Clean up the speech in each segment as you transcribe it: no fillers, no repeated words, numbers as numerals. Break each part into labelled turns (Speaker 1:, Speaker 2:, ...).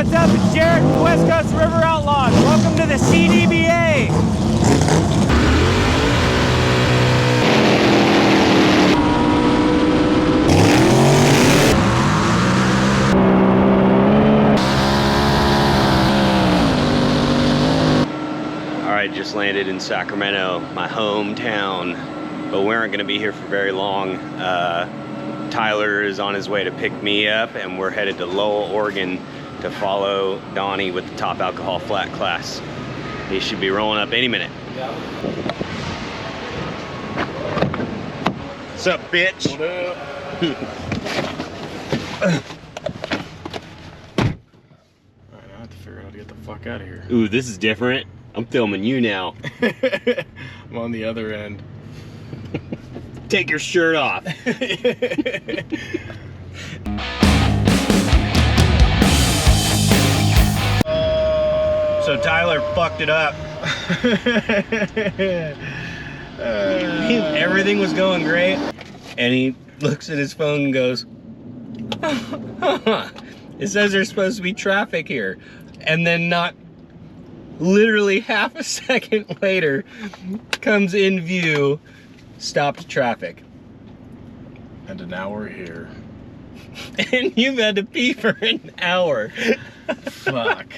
Speaker 1: what's up? It's Jared from West Coast River Outlaws. Welcome to the CDBA. All right, just landed in Sacramento, my hometown, but we aren't gonna be here for very long. Tyler is on his way to pick me up, and we're headed to Lowell, Oregon to follow Donnie with the top alcohol flat class. He should be rolling up any minute. Yeah. What's up, bitch?
Speaker 2: What up? Alright, I have to figure out how to get the fuck out of here.
Speaker 1: Ooh, this is different. I'm filming you now.
Speaker 2: I'm on the other end.
Speaker 1: Take your shirt off. So Tyler fucked it up. Everything was going great, and he looks at his phone and goes, it says there's supposed to be traffic here. And then not literally half a second later comes in view, stopped traffic.
Speaker 2: And now we're here.
Speaker 1: And you've had to pee for an hour.
Speaker 2: Fuck.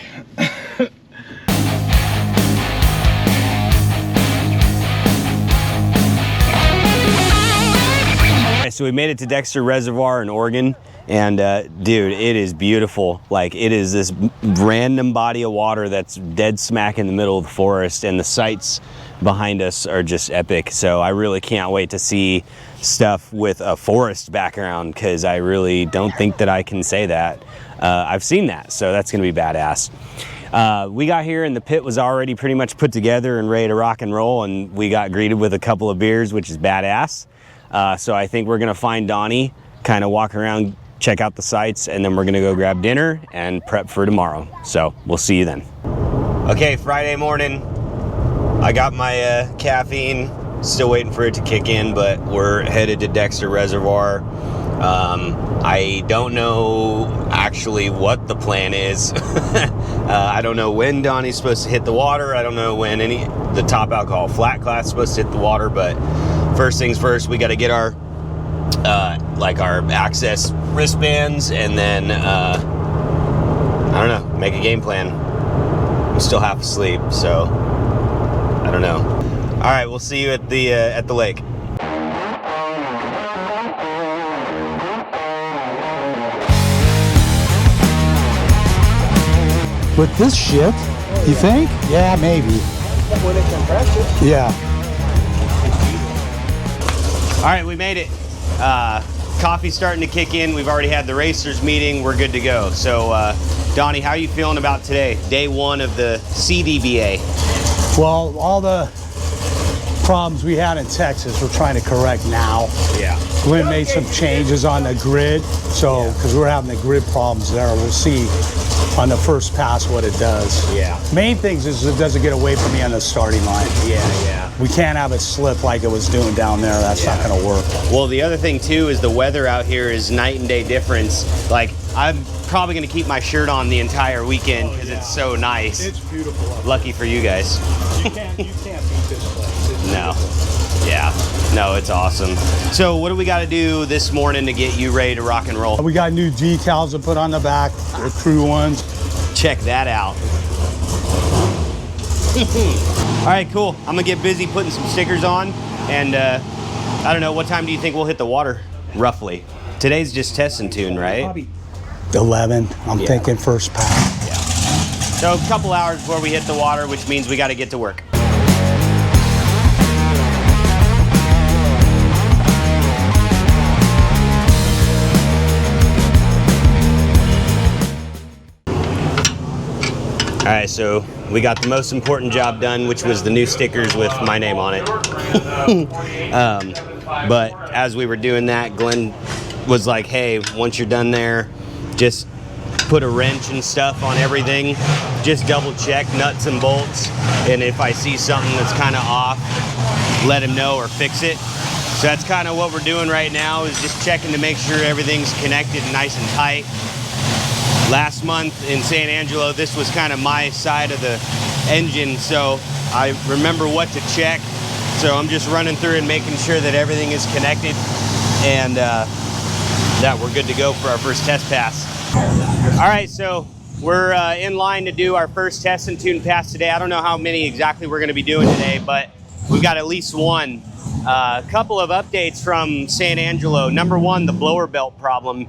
Speaker 1: So we made it to Dexter Reservoir in Oregon, and dude, it is beautiful. Like, it is this random body of water that's dead smack in the middle of the forest, and the sights behind us are just epic. So I really can't wait to see stuff with a forest background, because I really don't think that I can say that. I've seen that, so that's gonna be badass. We got here and the pit was already pretty much put together and ready to rock and roll, and we got greeted with a couple of beers, which is badass. So I think we're gonna find Donnie, kind of walk around, check out the sights, and then we're gonna go grab dinner and prep for tomorrow. So we'll see you then. Okay, Friday morning. I got my caffeine, still waiting for it to kick in, but we're headed to Dexter Reservoir. I don't know actually what the plan is. I don't know when Donnie's supposed to hit the water. I don't know when the top alcohol flat class is supposed to hit the water, but first things first, we got to get our our access wristbands, and then I don't know, make a game plan. I'm still half asleep, so I don't know. All right, we'll see you at the lake.
Speaker 3: With this shit, you think? Yeah, maybe.
Speaker 2: When it compresses.
Speaker 3: Yeah.
Speaker 1: All right, we made it. Coffee's starting to kick in. We've already had the racers meeting. We're good to go. So, Donnie, how are you feeling about today? Day one of the CDBA.
Speaker 3: Well, all the problems we had in Texas, we're trying to correct now.
Speaker 1: Yeah.
Speaker 3: Glenn made some changes on the grid, so because we're having the grid problems there, we'll see on the first pass what it does.
Speaker 1: Yeah.
Speaker 3: Main things is it doesn't get away from me on the starting line.
Speaker 1: Yeah.
Speaker 3: We can't have it slip like it was doing down there. That's not going to work.
Speaker 1: Well, the other thing too is the weather out here is night and day difference. Like, I'm probably going to keep my shirt on the entire weekend because it's so nice.
Speaker 2: It's beautiful.
Speaker 1: Lucky for you guys.
Speaker 2: You can't beat this place. It's
Speaker 1: No. Yeah. No, it's awesome. So what do we got to do this morning to get you ready to rock and roll?
Speaker 3: We got new decals to put on the back, the crew ones.
Speaker 1: Check that out. All right, cool. I'm gonna get busy putting some stickers on, and I don't know, what time do you think we'll hit the water, roughly? Today's just test and tune, right?
Speaker 3: Probably 11, I'm thinking first pass.
Speaker 1: Yeah. So a couple hours before we hit the water, which means we gotta get to work. All right, so we got the most important job done, which was the new stickers with my name on it. But as we were doing that, Glenn was like, hey, once you're done there, just put a wrench and stuff on everything. Just double check nuts and bolts. And if I see something that's kind of off, let him know or fix it. So that's kind of what we're doing right now, is just checking to make sure everything's connected and nice and tight. last month in San Angelo, this was kind of my side of the engine, so I remember what to check. So I'm just running through and making sure that everything is connected and that we're good to go for our first test pass. All right, so we're in line to do our first test and tune pass today. I don't know how many exactly we're going to be doing today, but we've got at least one. A couple of updates from San Angelo. Number one, the blower belt problem.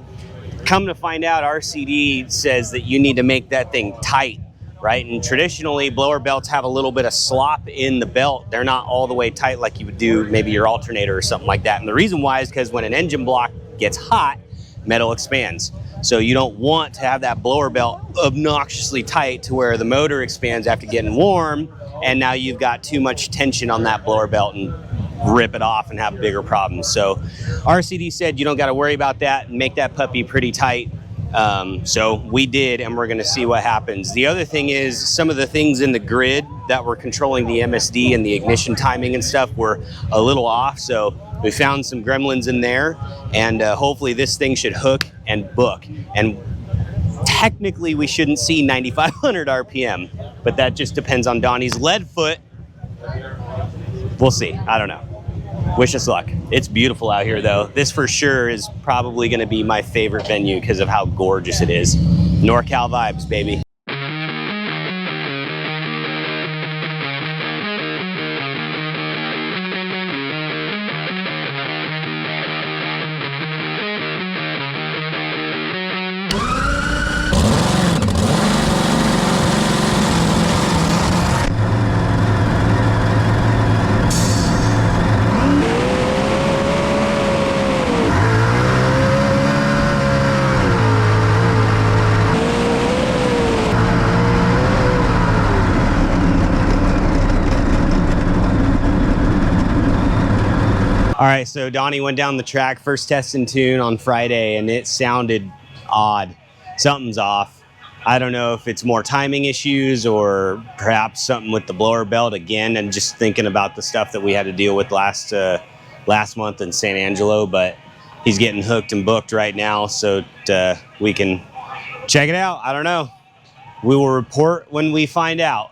Speaker 1: Come to find out, RCD says that you need to make that thing tight, right? And traditionally, blower belts have a little bit of slop in the belt. They're not all the way tight like you would do maybe your alternator or something like that. And the reason why is because when an engine block gets hot, metal expands. So you don't want to have that blower belt obnoxiously tight to where the motor expands after getting warm, and now you've got too much tension on that blower belt and rip it off and have bigger problems. So RCD said you don't got to worry about that and make that puppy pretty tight. So we did, and we're going to see what happens. The other thing is some of the things in the grid that were controlling the MSD and the ignition timing and stuff were a little off. So we found some gremlins in there, and hopefully this thing should hook and book. And technically we shouldn't see 9,500 RPM, but that just depends on Donnie's lead foot. We'll see. I don't know. Wish us luck. It's beautiful out here, though. This for sure is probably going to be my favorite venue because of how gorgeous it is. NorCal vibes, baby. All right, so Donnie went down the track, first test and tune on Friday, and it sounded odd. Something's off. I don't know if it's more timing issues or perhaps something with the blower belt again, and just thinking about the stuff that we had to deal with last month in San Angelo, but he's getting hooked and booked right now, so we can check it out. I don't know. We will report when we find out.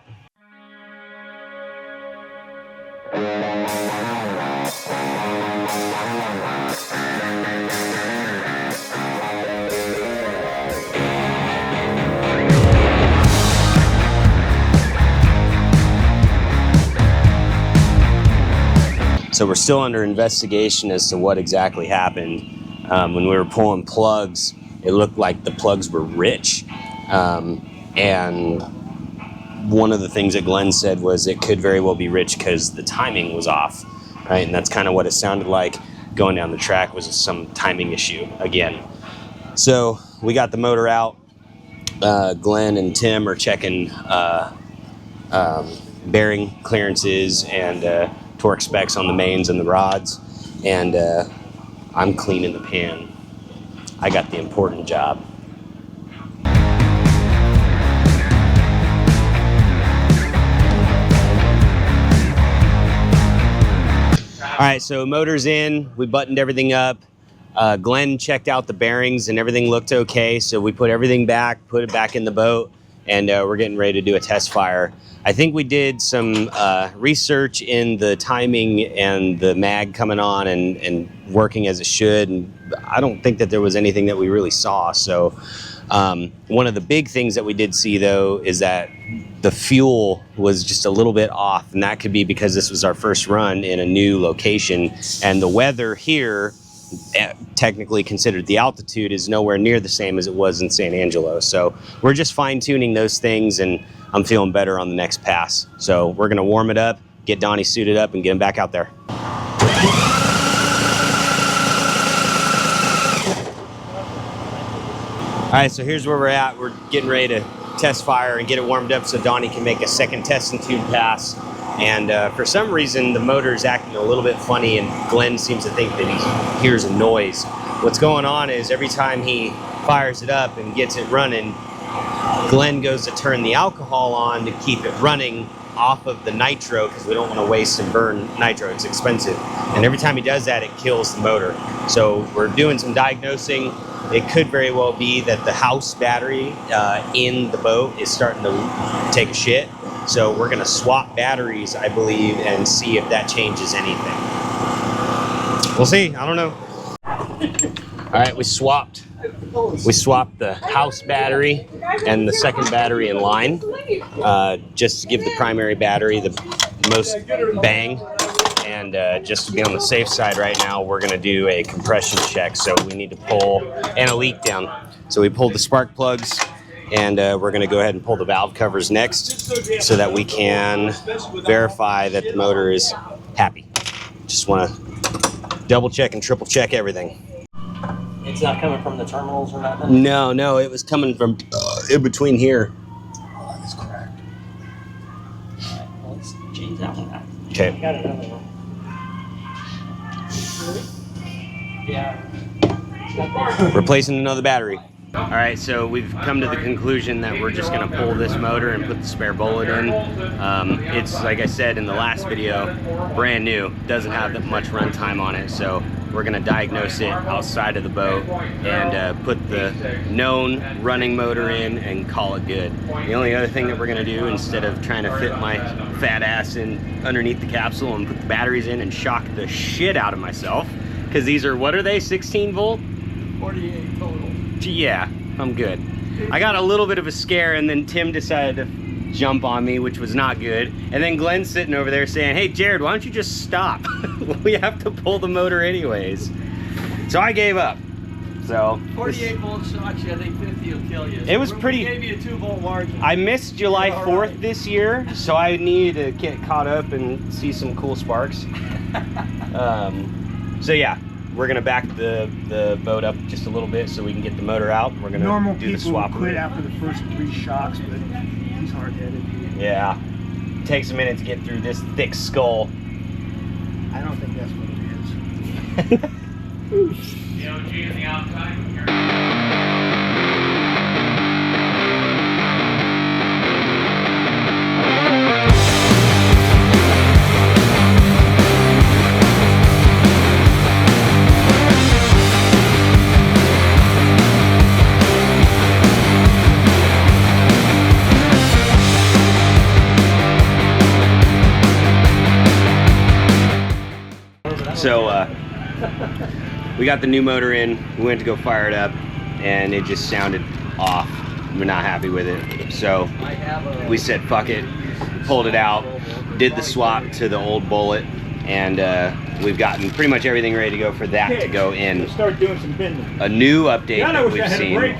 Speaker 1: So we're still under investigation as to what exactly happened. When we were pulling plugs, it looked like the plugs were rich. And one of the things that Glenn said was it could very well be rich because the timing was off, right? And that's kind of what it sounded like going down the track, was some timing issue again. So we got the motor out. Glenn and Tim are checking bearing clearances and torque specs on the mains and the rods, and I'm cleaning the pan. I got the important job. All right, so motor's in, we buttoned everything up. Glenn checked out the bearings and everything looked okay, so we put everything back, put it back in the boat, and we're getting ready to do a test fire. I think we did some research in the timing and the mag coming on and working as it should, and I don't think that there was anything that we really saw. So one of the big things that we did see, though, is that the fuel was just a little bit off, and that could be because this was our first run in a new location, and the weather here, technically considered the altitude, is nowhere near the same as it was in San Angelo. So we're just fine-tuning those things, and I'm feeling better on the next pass. So we're gonna warm it up, get Donnie suited up, and get him back out there. All right, so here's where we're at. We're getting ready to test fire and get it warmed up so Donnie can make a second test and tune pass. And for some reason, the motor is acting a little bit funny, and Glenn seems to think that he hears a noise. What's going on is every time he fires it up and gets it running, Glenn goes to turn the alcohol on to keep it running off of the nitro, because we don't want to waste and burn nitro, it's expensive. And every time he does that, it kills the motor. So we're doing some diagnosing. it could very well be that the house battery in the boat is starting to take a shit. So we're gonna swap batteries, I believe, and see if that changes anything. We'll see, I don't know. All right, we swapped the house battery and the second battery in line, just to give the primary battery the most bang. And just to be on the safe side right now, we're gonna do a compression check. So we need to pull, and a leak down. So we pulled the spark plugs, and we're gonna go ahead and pull the valve covers next so that we can verify that the motor is happy. Just wanna double check and triple check everything.
Speaker 4: It's not coming from the terminals or nothing?
Speaker 1: No, it was coming from in between here.
Speaker 3: Oh, that's cracked.
Speaker 4: Alright, well, let's change that one out.
Speaker 1: Okay.
Speaker 4: Got another one. Yeah.
Speaker 1: Replacing another battery. All right, so we've come to the conclusion that we're just gonna pull this motor and put the spare bullet in. It's, like I said in the last video, brand new, doesn't have that much run time on it, so we're gonna diagnose it outside of the boat and put the known running motor in and call it good. The only other thing that we're gonna do, instead of trying to fit my fat ass in underneath the capsule and put the batteries in and shock the shit out of myself, because these are, what are they, 16 volt?
Speaker 4: 48 total.
Speaker 1: Yeah, I'm good. I got a little bit of a scare, and then Tim decided to jump on me, which was not good. And then Glenn's sitting over there saying, hey Jared, why don't you just stop? We have to pull the motor anyways. So I gave up. So
Speaker 4: 48 volt shocks you, I think 50 will kill you.
Speaker 1: It was pretty.
Speaker 4: We gave you a 2 volt margin.
Speaker 1: I missed July 4th
Speaker 4: right.
Speaker 1: this year, so I need to get caught up and see some cool sparks. So yeah, we're gonna back the boat up just a little bit so we can get the motor out. We're gonna
Speaker 5: Normal
Speaker 1: do the
Speaker 5: people
Speaker 1: swap.
Speaker 5: quit after the first 3 shocks, but he's hard-headed.
Speaker 1: Yeah, takes a minute to get through this thick skull.
Speaker 5: I don't think that's what it is.
Speaker 1: So we got the new motor in, we went to go fire it up, and it just sounded off. We're not happy with it. So we said fuck it, pulled it out, did the swap to the old bullet, and we've gotten pretty much everything ready to go for that to go in.
Speaker 5: Start doing some bending.
Speaker 1: A new update that we've seen,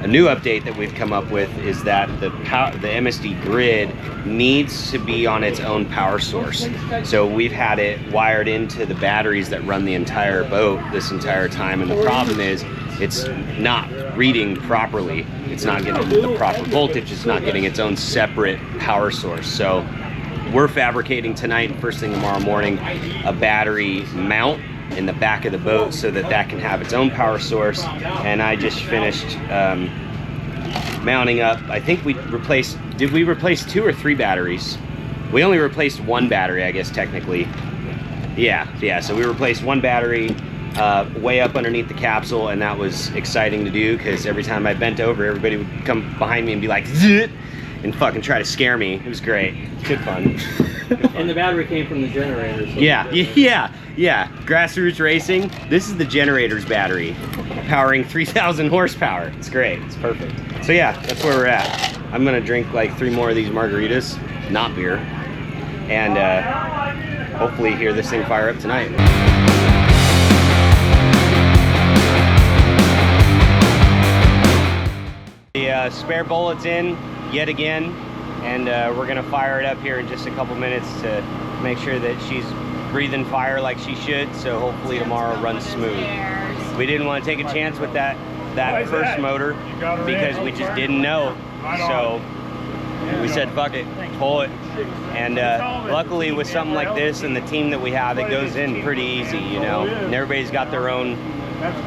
Speaker 1: a new update that we've come up with is that the MSD grid needs to be on its own power source. So we've had it wired into the batteries that run the entire boat this entire time, and the problem is it's not reading properly. It's not getting the proper voltage, it's not getting its own separate power source. So we're fabricating tonight and first thing tomorrow morning a battery mount in the back of the boat so that that can have its own power source. And I just finished mounting up. I think we replaced, did we replace 2 or 3 batteries? We only replaced 1 battery, I guess, technically. Yeah, so we replaced 1 battery way up underneath the capsule, and that was exciting to do because every time I bent over, everybody would come behind me and be like, "Zit!" and fucking try to scare me. It was great. Good fun.
Speaker 4: And the battery came from the generator. So
Speaker 1: Yeah. Grassroots Racing. This is the generator's battery, powering 3,000 horsepower. It's great. It's perfect. So yeah, that's where we're at. I'm gonna drink like 3 more of these margaritas, not beer, and hopefully hear this thing fire up tonight. The spare bullet's in yet again, and we're gonna fire it up here in just a couple minutes to make sure that she's breathing fire like she should, so hopefully tomorrow runs smooth. We didn't want to take a chance with that first motor because we just didn't know, so we said fuck it, pull it. And luckily with something like this and the team that we have, it goes in pretty easy, you know, and everybody's got their own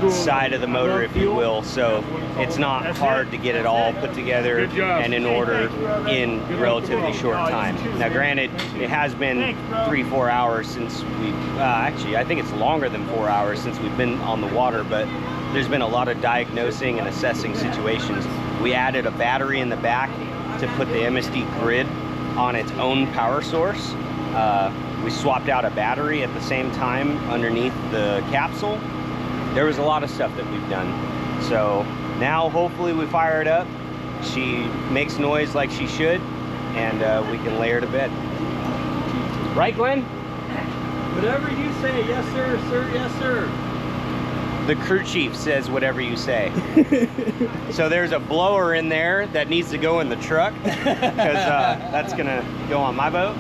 Speaker 1: side of the motor, if you will, so it's not hard to get it all put together and in order in relatively short time. Now granted, it has been 3-4 hours since we actually I think it's longer than 4 hours since we've been on the water, but there's been a lot of diagnosing and assessing situations. We added a battery in the back to put the MSD grid on its own power source. We swapped out a battery at the same time underneath the capsule. There was a lot of stuff that we've done. So now hopefully we fire it up. She makes noise like she should, and we can lay her to bed. Right, Glenn?
Speaker 2: Whatever you say, yes sir, sir, yes sir.
Speaker 1: The crew chief says whatever you say. So there's a blower in there that needs to go in the truck, because that's gonna go on my boat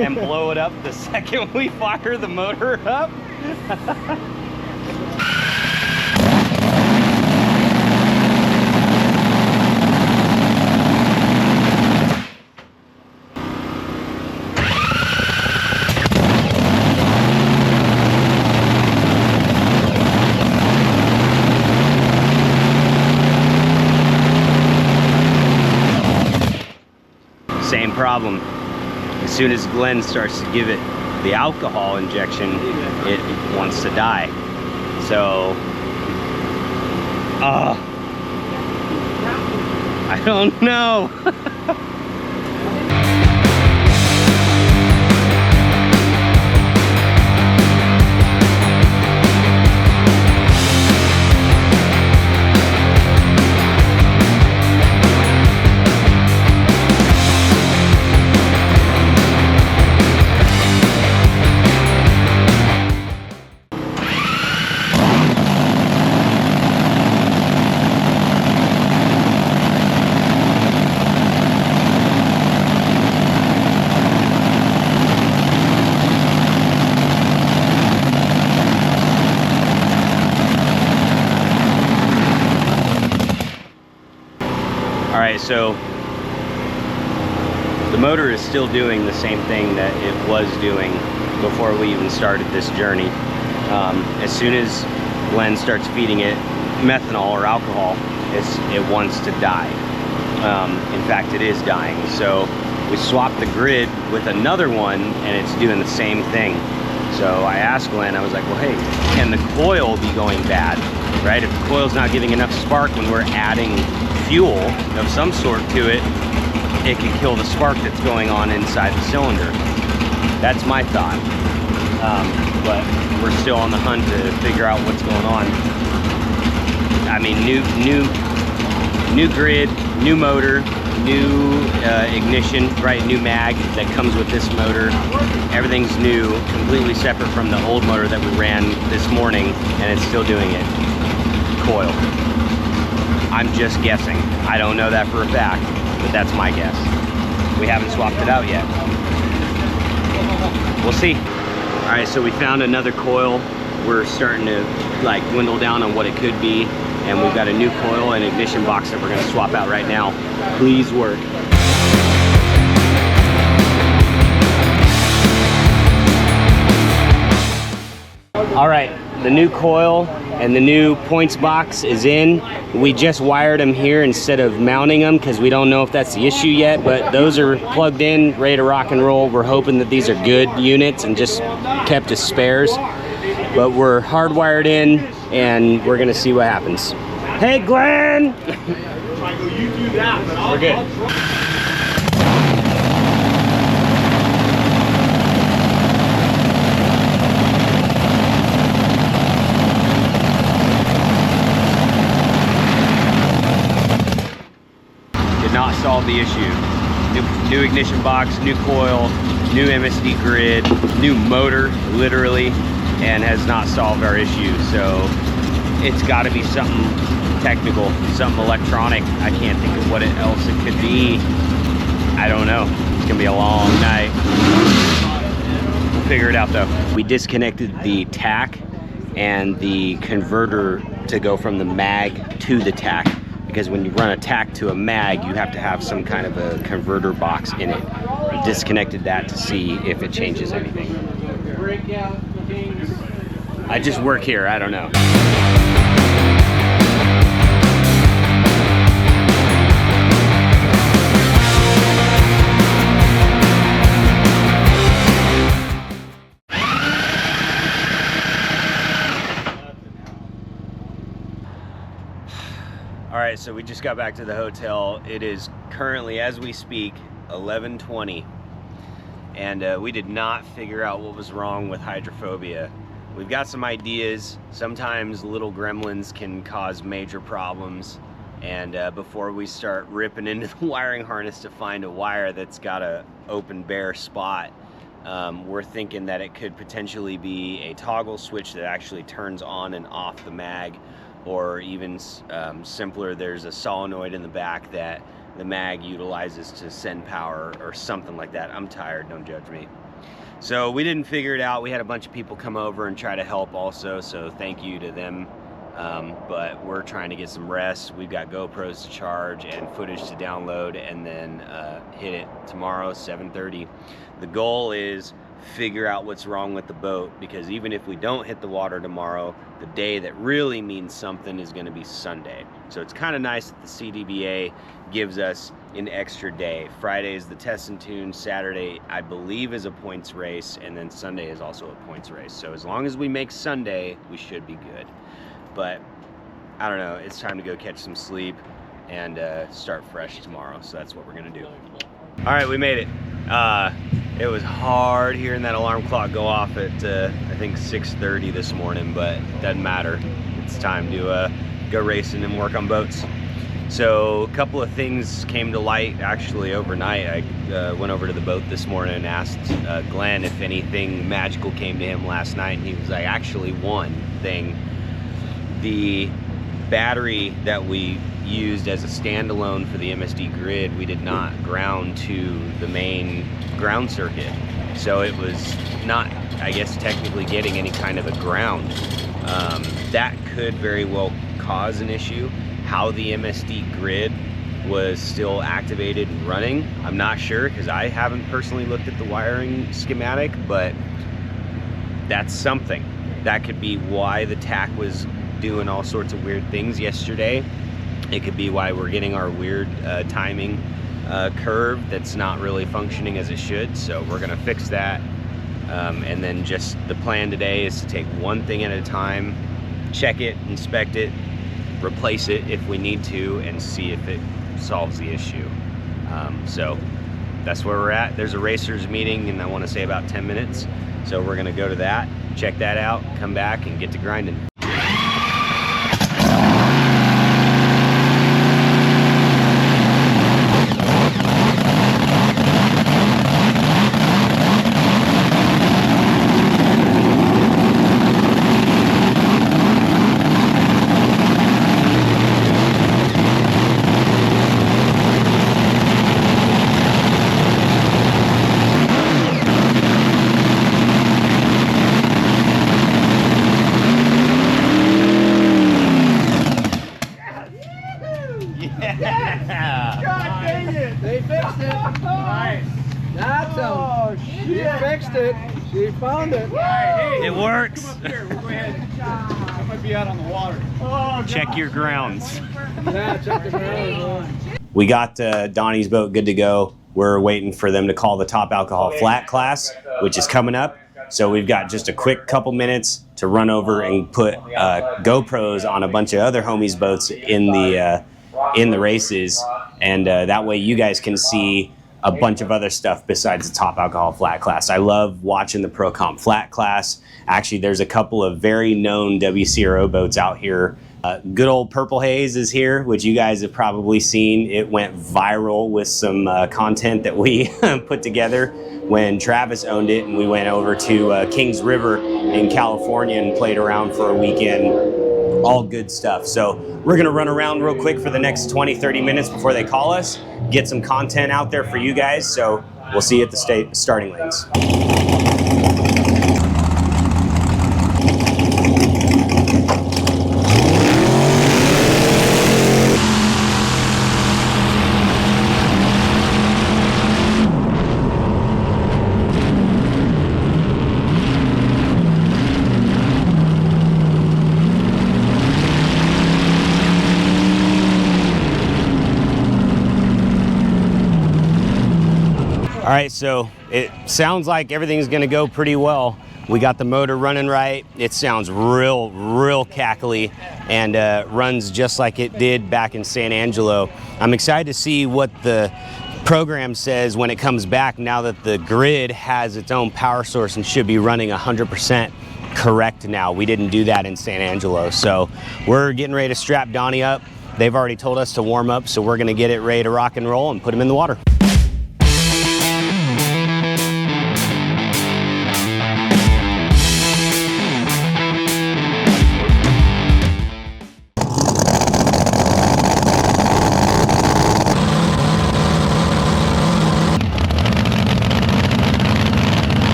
Speaker 1: and blow it up the second we fire the motor up. Same problem. As soon as Glenn starts to give it the alcohol injection, it wants to die. So, I don't know. Alright, so the motor is still doing the same thing that it was doing before we even started this journey. As soon as Glenn starts feeding it methanol or alcohol, it wants to die. In fact, it is dying. So we swapped the grid with another one, and it's doing the same thing. So I asked Glenn, I was like, well, hey, can the coil be going bad, right? If the coil's not giving enough spark when we're adding fuel of some sort to it, it could kill the spark that's going on inside the cylinder. That's my thought. But we're still on the hunt to figure out what's going on. I mean, new grid, new motor, new ignition, right? New mag that comes with this motor. Everything's new, completely separate from the old motor that we ran this morning, and it's still doing it. Coil. I'm just guessing. I don't know that for a fact, but that's my guess. We haven't swapped it out yet. We'll see. All right, so we found another coil. We're starting to like dwindle down on what it could be, and we've got a new coil and ignition box that we're gonna swap out right now. Please work. All right, the new coil and the new points box is in. We just wired them here instead of mounting them because we don't know if that's the issue yet, but those are plugged in, ready to rock and roll. We're hoping that these are good units and just kept as spares, but we're hardwired in and we're gonna see what happens. Hey, Glenn!
Speaker 2: Michael, you do that, but
Speaker 1: We're good. Not solve the issue. New ignition box, new coil, new MSD grid, new motor, literally, and has not solved our issue. So it's got to be something technical, something electronic. I can't think of what else it could be. I don't know. It's gonna be a long night. We'll figure it out though. We disconnected the tach and the converter to go from the mag to the tach, because when you run a tach to a mag, you have to have some kind of a converter box in it. We disconnected that to see if it changes anything. I just work here, I don't know. so we just got back to the hotel. It is currently, as we speak, 11:20, and we did not figure out what was wrong with hydrophobia. We've got some ideas. Sometimes little gremlins can cause major problems, and before we start ripping into the wiring harness to find a wire that's got a open bare spot, we're thinking that it could potentially be a toggle switch that actually turns on and off the mag, or even simpler, there's a solenoid in the back that the mag utilizes to send power or something like that. I'm tired, don't judge me. So we didn't figure it out. We had a bunch of people come over and try to help also, so thank you to them. But we're trying to get some rest. We've got GoPros to charge and footage to download, and then hit it tomorrow, 7:30. The goal is figure out what's wrong with the boat, because even if we don't hit the water tomorrow, the day that really means something is going to be Sunday. So it's kind of nice that the CDBA gives us an extra day. Friday is the test and tune, Saturday I believe is a points race, and then Sunday is also a points race. So as long as we make Sunday, we should be good. But I don't know, it's time to go catch some sleep and start fresh tomorrow. So that's what we're gonna do. All right, we made it. It was hard hearing that alarm clock go off at I think 6:30 this morning, but it doesn't matter. It's time to go racing and work on boats. So a couple of things came to light actually overnight. I went over to the boat this morning and asked Glenn if anything magical came to him last night, and he was like, actually one thing. The battery that we used as a standalone for the MSD grid, we did not ground to the main ground circuit. So it was not, I guess, technically getting any kind of a ground. That could very well cause an issue. How the MSD grid was still activated and running, I'm not sure, because I haven't personally looked at the wiring schematic, but that's something. That could be why the TAC was doing all sorts of weird things yesterday. It could be why we're getting our weird timing curve that's not really functioning as it should. So we're gonna fix that. And then just the plan today is to take one thing at a time, check it, inspect it, replace it if we need to, and see if it solves the issue. So that's where we're at. There's a racers meeting in, I wanna say, about 10 minutes. So we're gonna go to that, check that out, come back and get to grinding.
Speaker 5: She found it.
Speaker 1: It works.
Speaker 2: Come up here. We'll go ahead. I might be out on the water.
Speaker 1: Check your grounds.
Speaker 5: Yeah, check the ground.
Speaker 1: We got Donnie's boat good to go. We're waiting for them to call the top alcohol flat class, which is coming up. So we've got just a quick couple minutes to run over and put GoPros on a bunch of other homies' boats in the races, and that way you guys can see a bunch of other stuff besides the top alcohol flat class. I love watching the Pro Comp flat class. Actually, there's a couple of very known WCRO boats out here. Good old Purple Haze is here, which you guys have probably seen. It went viral with some content that we put together when Travis owned it, and we went over to Kings River in California and played around for a weekend. All good stuff. So we're gonna run around real quick for the next 20-30 minutes before they call us, get some content out there for you guys. So we'll see you at the starting lanes. All right, so it sounds like everything's gonna go pretty well. We got the motor running right. It sounds real cackly and runs just like it did back in San Angelo. I'm excited to see what the program says when it comes back now that the grid has its own power source and should be running 100% correct now. We didn't do that in San Angelo. So we're getting ready to strap Donnie up. They've already told us to warm up, so we're gonna get it ready to rock and roll and put him in the water.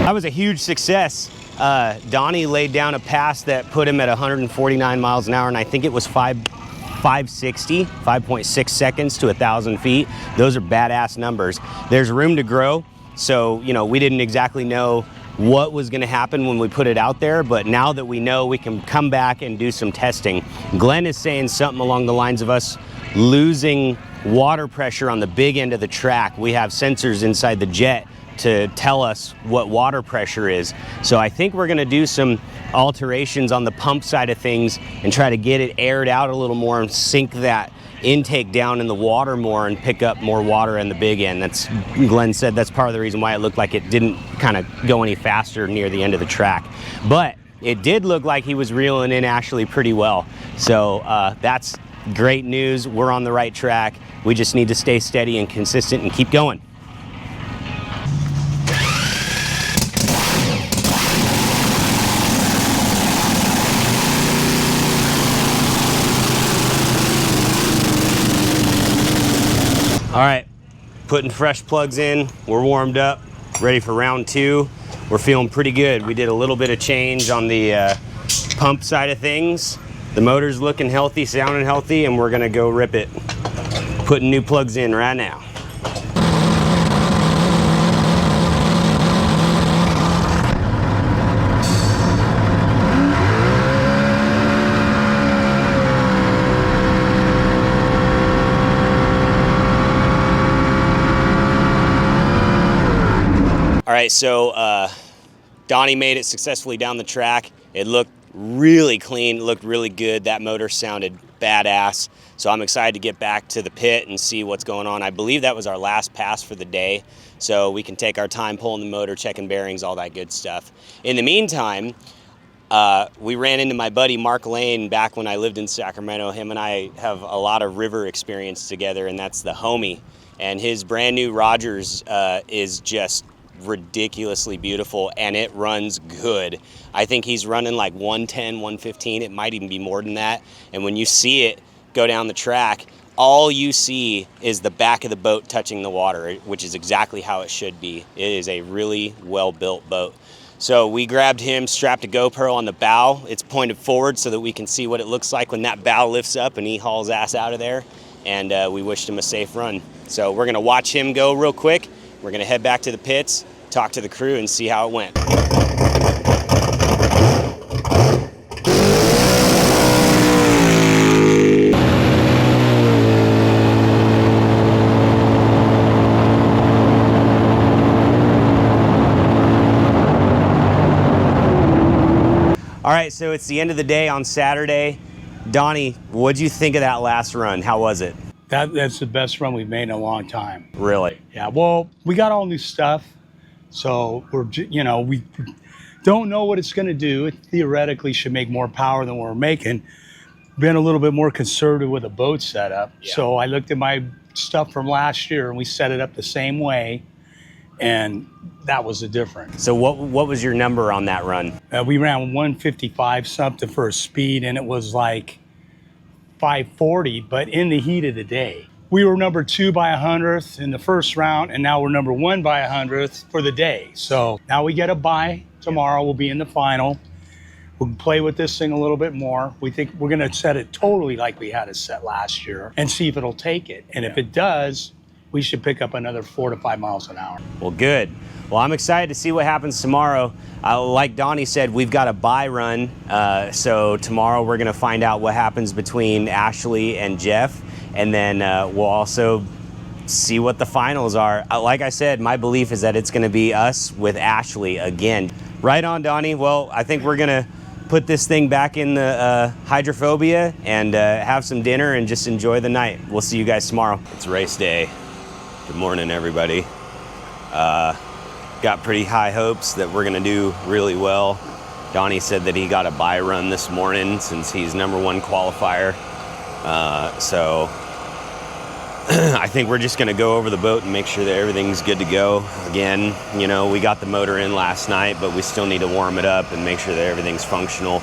Speaker 1: That was a huge success. Donnie laid down a pass that put him at 149 miles an hour, and I think it was 5.6 seconds to 1,000 feet. Those are badass numbers. There's room to grow, so you know we didn't exactly know what was going to happen when we put it out there, but now that we know, we can come back and do some testing. Glenn is saying something along the lines of us losing water pressure on the big end of the track. We have sensors inside the jet to tell us what water pressure is. So I think we're gonna do some alterations on the pump side of things and try to get it aired out a little more and sink that intake down in the water more and pick up more water in the big end. That's, Glenn said that's part of the reason why it looked like it didn't kind of go any faster near the end of the track. But it did look like he was reeling in actually pretty well. So that's great news. We're on the right track. We just need to stay steady and consistent and keep going. All right, putting fresh plugs in. We're warmed up, ready for round 2. We're feeling pretty good. We did a little bit of change on the pump side of things. The motor's looking healthy, sounding healthy, and we're gonna go rip it. Putting new plugs in right now. All right, so Donnie made it successfully down the track. It looked really clean, looked really good. That motor sounded badass. So I'm excited to get back to the pit and see what's going on. I believe that was our last pass for the day. So we can take our time pulling the motor, checking bearings, all that good stuff. In the meantime, we ran into my buddy Mark Lane back when I lived in Sacramento. Him and I have a lot of river experience together, and that's the homie. And his brand new Rogers is just ridiculously beautiful, and it runs good. I think he's running like 110, 115. It might even be more than that. And when you see it go down the track, all you see is the back of the boat touching the water, which is exactly how it should be. It is a really well-built boat. So we grabbed him, strapped a GoPro on the bow. It's pointed forward so that we can see what it looks like when that bow lifts up and he hauls ass out of there. And we wished him a safe run. So we're gonna watch him go real quick. We're gonna head back to the pits, talk to the crew, and see how it went. All right, so it's the end of the day on Saturday. Donnie, what'd you think of that last run? How was it?
Speaker 3: That's the best run we've made in a long time.
Speaker 1: Really?
Speaker 3: Yeah, well, we got all new stuff. So we don't know what it's going to do. It theoretically should make more power than we're making. Been a little bit more conservative with a boat setup. Yeah. So I looked at my stuff from last year and we set it up the same way, and that was the difference.
Speaker 1: So what was your number on that run?
Speaker 3: We ran 155 something for a speed, and it was like 540, but in the heat of the day. We were number 2 by 100th in the first round, and now we're number 1 by 100th for the day. So now we get a bye. Tomorrow we'll be in the final. We'll play with this thing a little bit more. We think we're going to set it totally like we had it set last year and see if it'll take it. And if it does, we should pick up another 4 to 5 miles an hour.
Speaker 1: Well, good. Well, I'm excited to see what happens tomorrow. Like Donnie said, we've got a bye run. So tomorrow we're going to find out what happens between Ashley and Jeff. And then we'll also see what the finals are. Like I said, my belief is that it's going to be us with Ashley again. Right on, Donnie. Well, I think we're going to put this thing back in the hydrophobia and have some dinner and just enjoy the night. We'll see you guys tomorrow. It's race day. Good morning, everybody. Got pretty high hopes that we're gonna do really well. Donnie said that he got a bye run this morning since he's #1 qualifier. So I think we're just gonna go over the boat and make sure that everything's good to go. Again, you know, we got the motor in last night, but we still need to warm it up and make sure that everything's functional.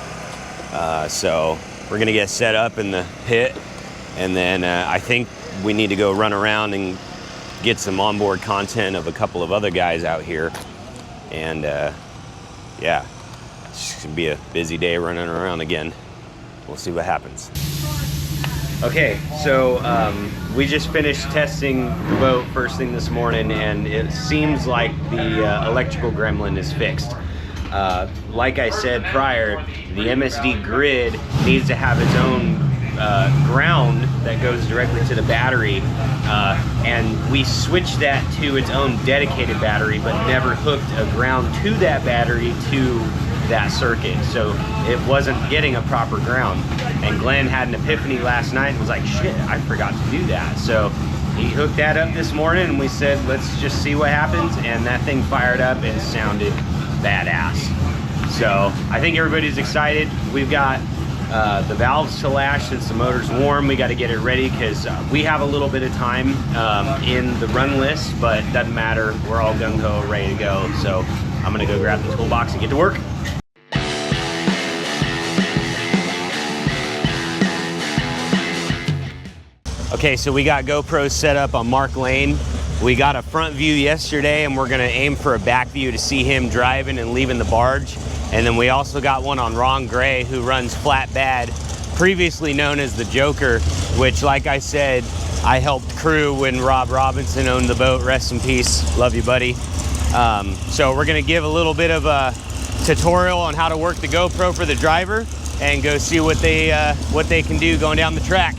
Speaker 1: So we're gonna get set up in the pit, and then I think we need to go run around and get some onboard content of a couple of other guys out here. And yeah, it's gonna be a busy day running around again. We'll see what happens. Okay, so we just finished testing the boat first thing this morning, and it seems like the electrical gremlin is fixed. Like I said prior, the MSD grid needs to have its own ground that goes directly to the battery, and we switched that to its own dedicated battery, but never hooked a ground to that battery to that circuit, so it wasn't getting a proper ground. And Glenn had an epiphany last night and was like, shit, I forgot to do that. So he hooked that up this morning, and we said, let's just see what happens, and that thing fired up and sounded badass. So I think everybody's excited. We've got the valves to lash since the motor's warm. We got to get it ready because we have a little bit of time in the run list, but doesn't matter. We're all gung-ho, ready to go. So I'm gonna go grab the toolbox and get to work. Okay, so we got GoPros set up on Mark Lane. We got a front view yesterday, and we're gonna aim for a back view to see him driving and leaving the barge. And then we also got one on Ron Gray, who runs Flat Bad, previously known as the Joker, which, like I said, I helped crew when Rob Robinson owned the boat. Rest in peace. Love you, buddy. So we're gonna give a little bit of a tutorial on how to work the GoPro for the driver and go see what they can do going down the track.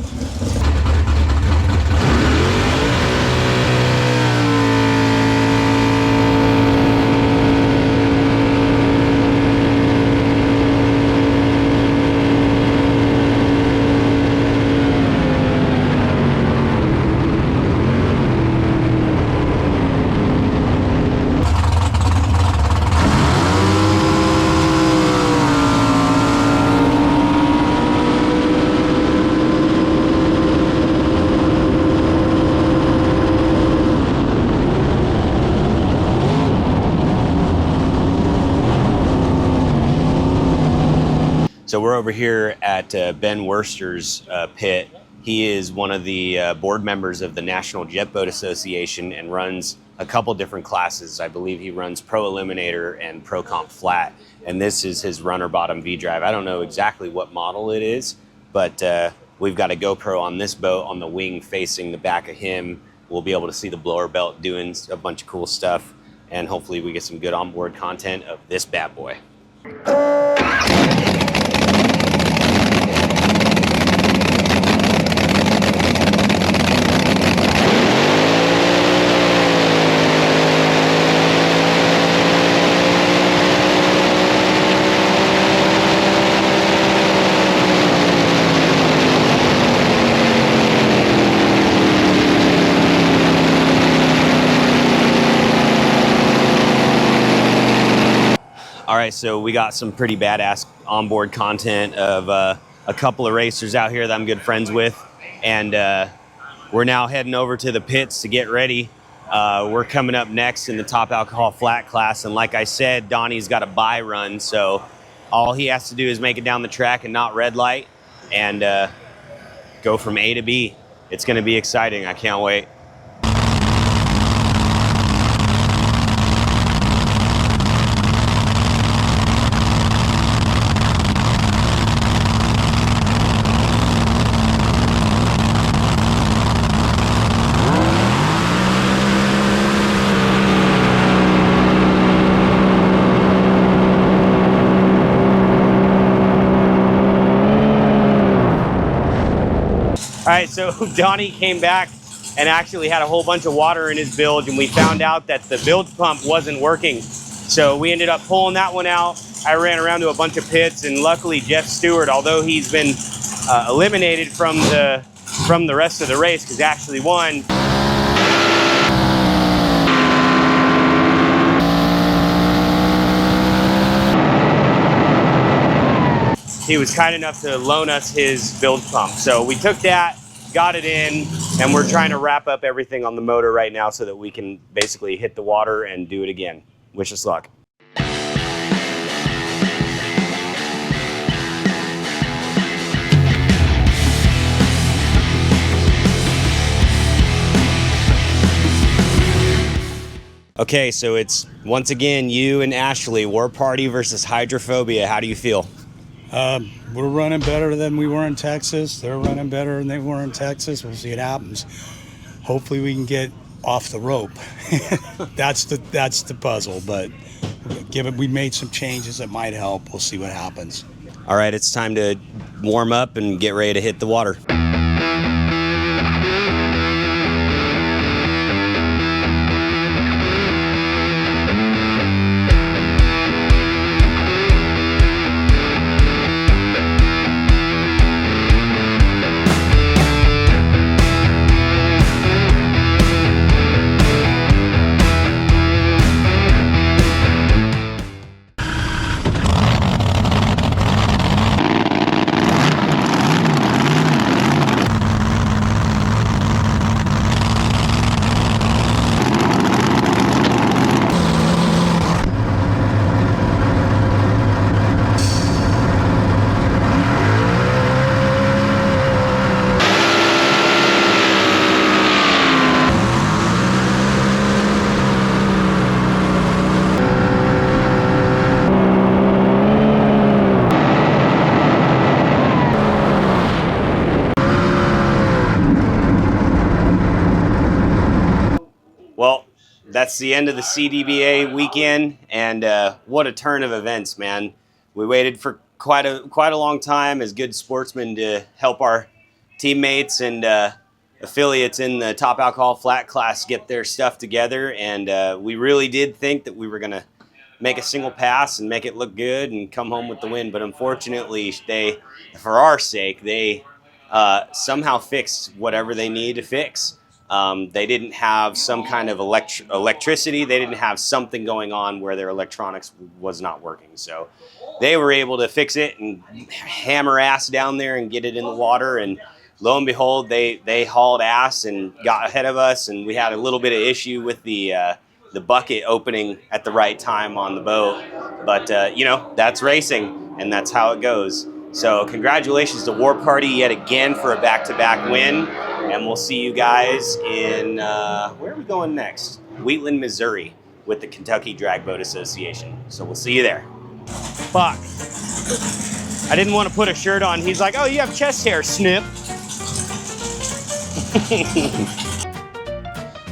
Speaker 1: So we're over here at Ben Worster's pit. He is one of the board members of the National Jet Boat Association and runs a couple different classes. I believe he runs Pro Eliminator and Pro Comp Flat, and this is his runner bottom V-drive. I don't know exactly what model it is, but we've got a GoPro on this boat on the wing facing the back of him. We'll be able to see the blower belt doing a bunch of cool stuff, and hopefully we get some good onboard content of this bad boy. All right, so we got some pretty badass onboard content of a couple of racers out here that I'm good friends with, and we're now heading over to the pits to get ready. We're coming up next in the top alcohol flat class, and like I said, Donnie's got a bye run, so all he has to do is make it down the track and not red light, and go from A to B. It's gonna be exciting, I can't wait. All right, so Donnie came back and actually had a whole bunch of water in his bilge, and we found out that the bilge pump wasn't working. So we ended up pulling that one out. I ran around to a bunch of pits, and luckily Jeff Stewart, although he's been eliminated from the rest of the race because he actually won. He was kind enough to loan us his bilge pump. So we took that, got it in, and we're trying to wrap up everything on the motor right now so that we can basically hit the water and do it again. Wish us luck. Okay, so it's once again you and Ashley, War Party versus Hydrophobia. How do you feel?
Speaker 3: We're running better than we were in Texas. They're running better than they were in Texas. We'll see what happens. Hopefully we can get off the rope. That's the puzzle, but we made some changes that might help. We'll see what happens.
Speaker 1: All right, it's time to warm up and get ready to hit the water. Well, that's the end of the CDBA weekend, and what a turn of events, man. We waited for quite a long time as good sportsmen to help our teammates and affiliates in the top alcohol flat class get their stuff together, and we really did think that we were going to make a single pass and make it look good and come home with the win, but unfortunately, for our sake, they somehow fixed whatever they needed to fix. They didn't have some kind of electricity. They didn't have something going on where their electronics was not working. So they were able to fix it and hammer ass down there and get it in the water. And lo and behold, they hauled ass and got ahead of us. And we had a little bit of issue with the bucket opening at the right time on the boat. But, you know, that's racing, and that's how it goes. So congratulations to War Party yet again for a back-to-back win. And we'll see you guys in, where are we going next? Wheatland, Missouri with the Kentucky Drag Boat Association. So we'll see you there. Fuck. I didn't want to put a shirt on. He's like, oh, you have chest hair, snip.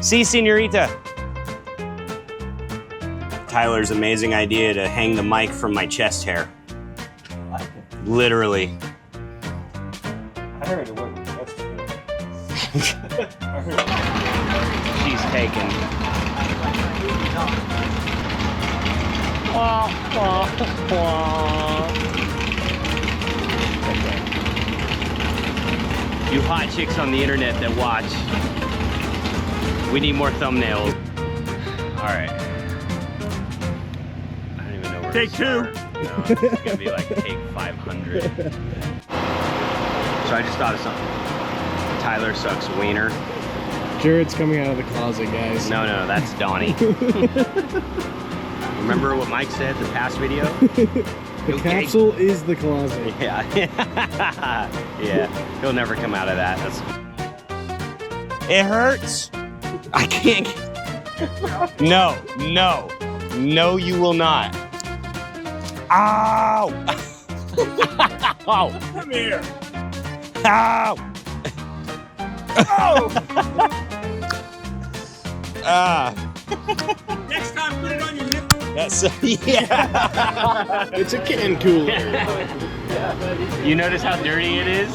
Speaker 1: See, senorita. Tyler's amazing idea to hang the mic from my chest hair. Literally.
Speaker 2: I heard it wasn't yesterday.
Speaker 1: She's taken. You hot chicks on the internet that watch, we need more thumbnails. All right. I don't even know where
Speaker 2: Take
Speaker 1: to
Speaker 2: two.
Speaker 1: start. No, it's gonna be like take 500. So I just thought of something. Tyler sucks wiener.
Speaker 2: Jared's coming out of the closet, guys.
Speaker 1: No, that's Donnie. Remember what Mike said in the past video?
Speaker 2: The capsule is the closet.
Speaker 1: Yeah. Yeah. He'll never come out of that. It hurts. I can't. No, you will not. Ow! Ow!
Speaker 2: Come here.
Speaker 1: Ow!
Speaker 2: Oh!
Speaker 1: Ah.
Speaker 2: Next time, put it on your nipple.
Speaker 1: That's yeah.
Speaker 2: It's a can cooler.
Speaker 1: You notice how dirty it is?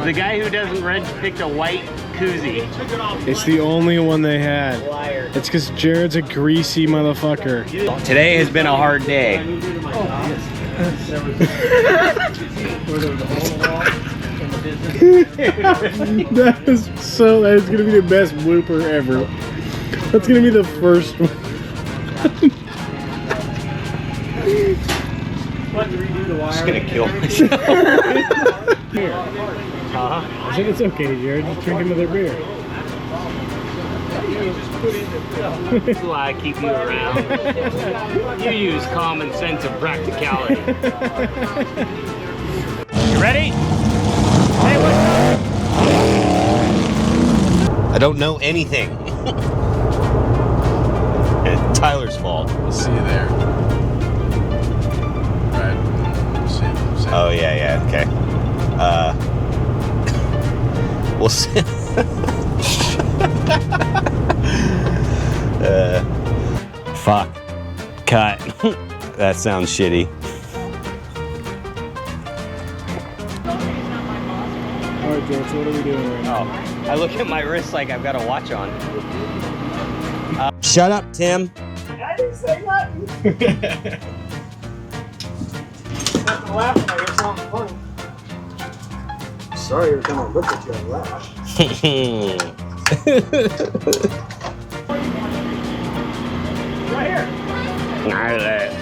Speaker 1: The guy who doesn't wrench picked a white koozie.
Speaker 2: It's the only one they had. It's because Jared's a greasy motherfucker.
Speaker 1: Today has been a hard day.
Speaker 2: That is gonna be the best blooper ever. That's gonna be the first one.
Speaker 1: I'm just gonna kill myself.
Speaker 2: I think it's okay, Jared. Just drink another beer.
Speaker 1: That's why I keep you around. You use common sense and practicality. You ready? Hey, what's up? I don't know anything. It's Tyler's fault.
Speaker 2: We'll see you there. Right. See you.
Speaker 1: Oh yeah, okay. We'll see. Fuck. Cut. That sounds shitty.
Speaker 2: Alright, George, so what are we doing right now?
Speaker 1: Oh, I look at my wrist like I've got a watch on. Shut up, Tim.
Speaker 5: I didn't say nothing. Nothing laughing, I guess something funny. Sorry every time I look at you, I laugh.
Speaker 1: Right here.